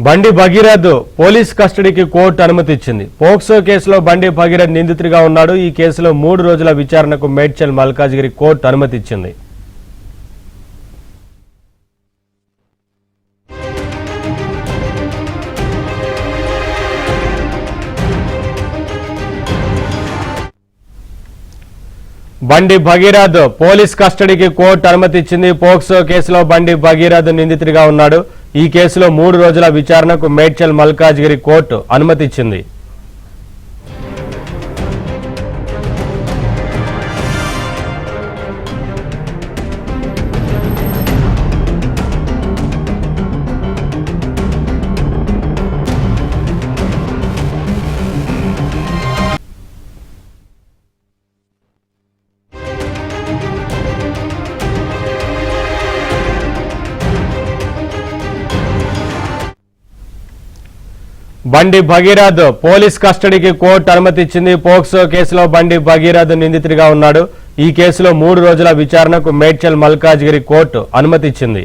బండి భగీరథ్ పోలీస్ కస్టడీకి కోర్టు అనుమతి ఇచ్చింది. పోక్సో కేసులో బండి భగీరథ్ నిందితుడిగా ఉన్నాడు. ఈ కేసులో 3 రోజుల విచారణకు మేడ్చల్ మల్కాజ్గిరి కోర్టు అనుమతి ఇచ్చింది. బండి భగీరథ్ పోలీస్ కస్టడీకి కోర్టు అనుమతి ఇచ్చింది. పోక్సో కేసులో బండి భగీరథ్ నిందితుడిగా ఉన్నాడు. ఈ కేసులో 3 రోజుల విచారణకు మేడ్చల్ మల్కాజ్గిరి కోర్టు అనుమతి ఇచ్చింది. బండి భగీరథ్ పోలీస్ కస్టడీకి కోర్టు అనుమతి ఇచ్చింది. పోక్సో కేసులో బండి భగీరథ్ నిందితుడిగా ఉన్నాడు. ఈ కేసులో 3 రోజుల విచారణకు మేడ్చల్ మల్కాజ్గిరి కోర్టు అనుమతి ఇచ్చింది.